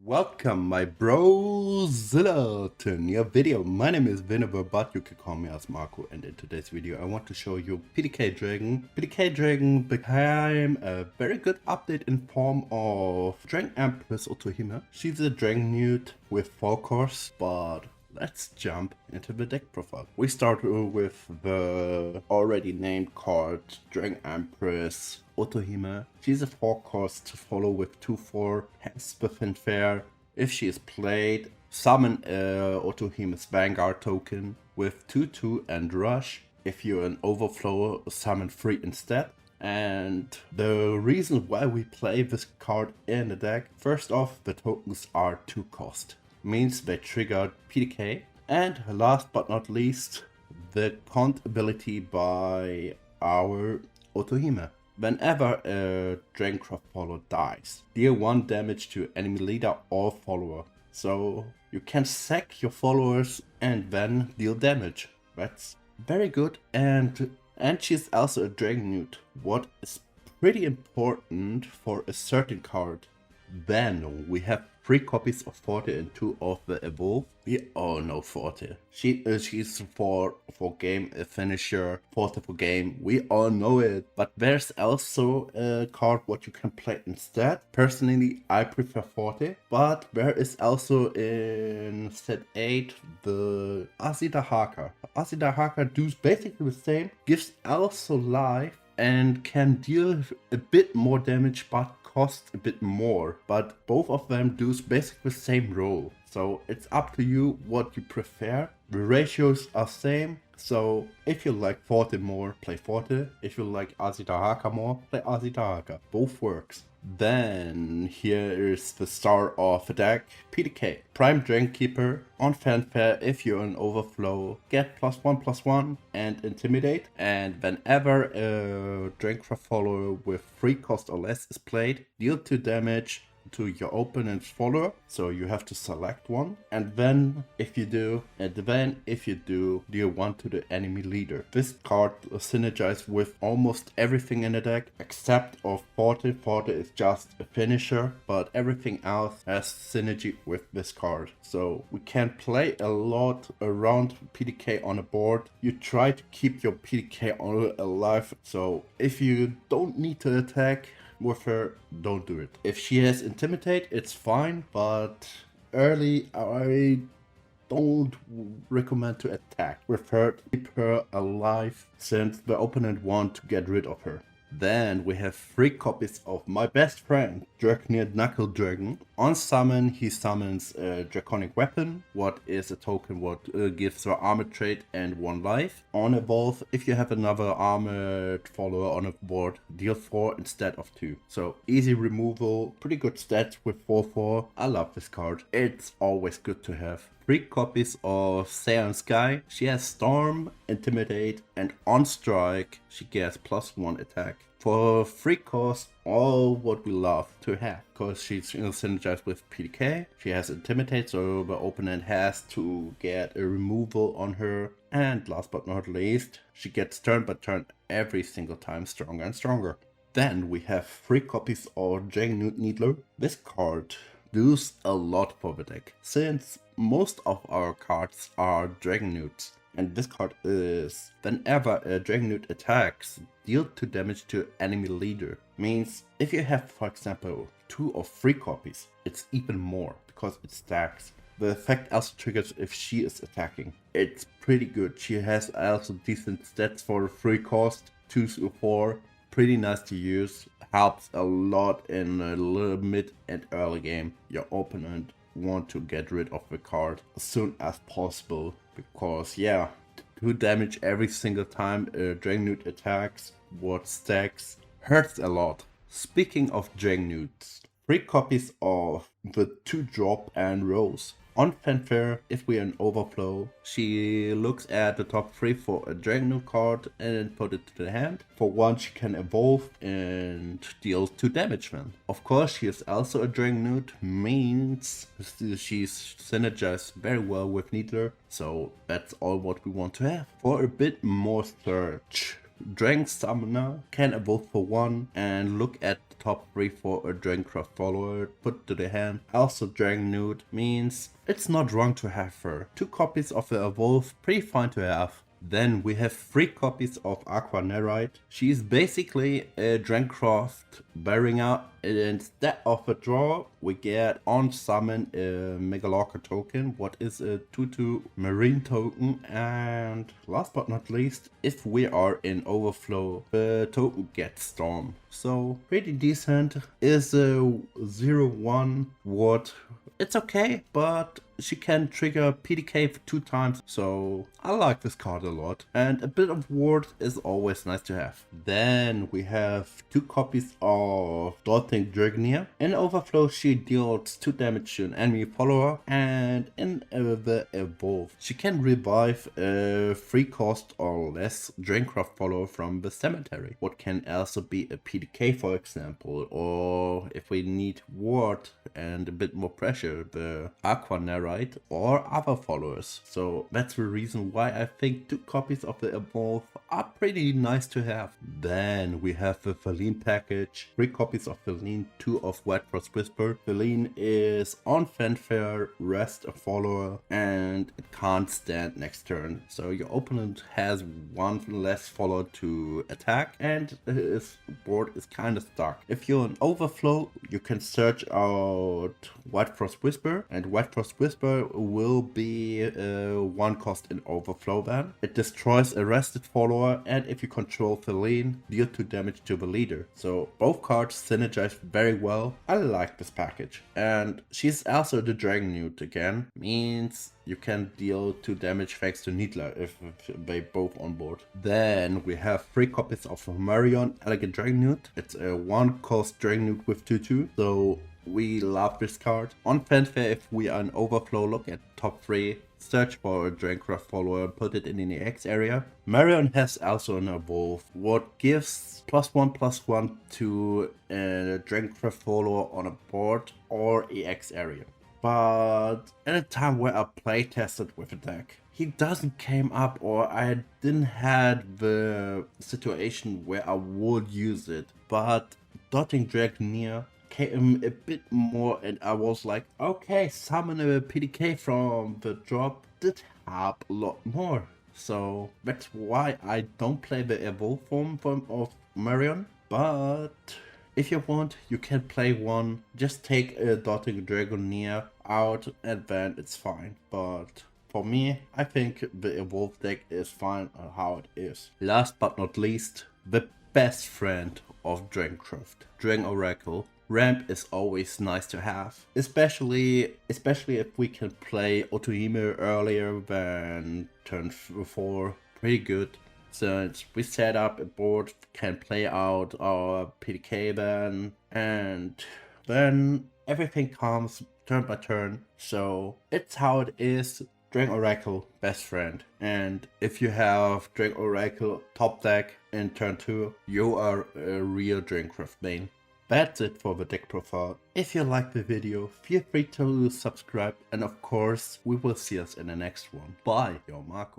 Welcome my brozilla to a new video. My name is Vinegar, but you can call me as Marco, and in today's video I want to show you PDK Dragon. PDK Dragon became a very good update in form of Dragon Empress Otohime. She's a Dragon Newt with 4 cores, but let's jump into the deck profile. We start with the already named card Dragon Empress Otohime. She's a 4 cost to follow with 2/4, has the fanfare. If she is played, summon Otohime's Vanguard token with 2/2 and rush. If you're an overflow, summon 3 instead. And the reason why we play this card in the deck, first off, the tokens are 2 cost. Means they trigger PDK. And last but not least, the Cont ability by our Otohime. Whenever a Dragoncraft follower dies, deal 1 damage to enemy leader or follower. So you can sack your followers and then deal damage. That's very good. And she's also a Dragon Newt, what is pretty important for a certain card. Then we have 3 copies of Forte and 2 of the Evolve. We all know Forte. She's for game a finisher, Forte for game. We all know it. But there's also a card what you can play instead. Personally, I prefer Forte. But there is also in set 8 the Alterchaotica. Alterchaotica does basically the same. Gives also life and can deal a bit more damage, but cost a bit more, but both of them do basically the same role. So it's up to you what you prefer. The ratios are same. So if you like Forte more, play Forte. If you like Alterchaotica more, play Alterchaotica. Both works. Then here is the star of the deck, PDK. Prime Dragon Keeper. On fanfare, if you're an overflow, get +1/+1 and intimidate. And whenever a Dragoncraft follower with 3 cost or less is played, deal 2 damage to your opponent's follower, so you have to select one, and then if you do, deal 1 to the enemy leader. This card synergizes with almost everything in the deck except of Forte. Forte is just a finisher, but everything else has synergy with this card. So we can play a lot around PDK on a board. You try to keep your PDK alive, so if you don't need to attack with her, don't do it. If she has Intimidate, it's fine, but early I don't recommend to attack with her. Keep her alive since the opponent want to get rid of her. Then we have 3 copies of my best friend, Dragoneer Knuckle Dragon. On summon, he summons a Draconic Weapon, what is a token what gives her armored trait and 1 life. On Evolve, if you have another armored follower on a board, deal 4 instead of 2. So easy removal, pretty good stats with 4/4. I love this card. It's always good to have. 3 copies of Saiyan Sky. She has Storm, Intimidate, and on strike she gets +1 attack. For 3 cost, all what we love to have, because she's synergized with PDK. She has Intimidate, so the opponent has to get a removal on her. And last but not least, she gets turn by turn every single time stronger and stronger. Then we have 3 copies of Dragon Newt Needler. This card does a lot for the deck, since most of our cards are Dragon Newts. And this card is, whenever a Dragon Newt attacks, deal 2 damage to enemy leader. Means if you have, for example, 2 or 3 copies, it's even more, because it stacks. The effect also triggers if she is attacking. It's pretty good. She has also decent stats for the 3 cost, 2/4. Pretty nice to use. Helps a lot in a little mid and early game. Your opponent want to get rid of the card as soon as possible, because yeah, 2 damage every single time a Dragon Newt attacks, what stacks, hurts a lot. Speaking of Dragon Newts, 3 copies of the 2 drop and Rose. On fanfare, if we are in overflow, she looks at the top 3 for a Dragon Newt card and then put it to the hand. For 1 she can evolve and deals 2 damage then. Of course, she is also a Dragon Newt, means she's synergized very well with Needler, so that's all what we want to have. For a bit more search, Dragon Summoner can evolve for 1 and look at the top 3 for a Dragoncraft follower put to the hand. Also Dragon Nude means it's not wrong to have her. 2 copies of the evolve, pretty fine to have. Then we have 3 copies of Aqua Nerite. She is basically a Dragoncraft Barringer. Instead of a draw, we get on summon a Megalorca token. What is a 2/2 marine token? And last but not least, if we are in overflow, the token gets Storm. So pretty decent. Is a 0/1 ward. It's okay, but she can trigger PDK 2 times, so I like this card a lot. And a bit of ward is always nice to have. Then we have 2 copies of Daunting Dragoneer. In overflow, she deals 2 damage to an enemy follower, and in the evolve, she can revive a 3 cost or less Dragoncraft follower from the cemetery. What can also be a PDK, for example, or if we need ward and a bit more pressure, the Aqua Nerite or other followers. So that's the reason why I think 2 copies of the evolve are pretty nice to have. Then we have the Feline package, 3 copies of Feline, 2 of White Frost Whisper. Feline is on fanfare, rest a follower, and it can't stand next turn. So your opponent has 1 less follower to attack, and his board is kind of stuck. If you're in overflow, you can search out White Frost Whisper, and White Frost Whisper will be 1 cost in overflow then. It destroys a rested follower, and if you control Feline, deal 2 damage to the leader. So both cards synergize very well. I like this package. And she's also the Dragon Nude again. Means you can deal 2 damage thanks to Needler if they both on board. Then we have 3 copies of Marion Elegant Dragon Nude. It's a 1 cost Dragon Nude with 2/2. So we love this card. On fanfare, if we are in overflow, look at top 3. Search for a Dragoncraft follower, put it in the EX area. Marion has also an evolve, what gives +1/+1 to a Dragoncraft follower on a board or EX area. But at a time where I play tested with a deck, he doesn't came up, or I didn't had the situation where I would use it. But Daunting Dragoneer came a bit more, and I was like, okay, summon a PDK from the drop did help a lot more. So that's why I don't play the evolve form of Marion. But if you want, you can play one. Just take a Daunting Dragoneer out and then it's fine. But for me, I think the evolve deck is fine how it is. Last but not least, the best friend of Dragoncraft, Dragon Oracle. Ramp is always nice to have, especially if we can play Otohime earlier than turn 4. Pretty good. Since we set up a board, can play out our PDK then, and then everything comes turn by turn. So it's how it is. Dragon Oracle, best friend. And if you have Dragon Oracle top deck in turn 2, you are a real Dragoncraft main. That's it for the deck profile. If you liked the video, feel free to subscribe, and of course, we will see us in the next one. Bye, your Marco.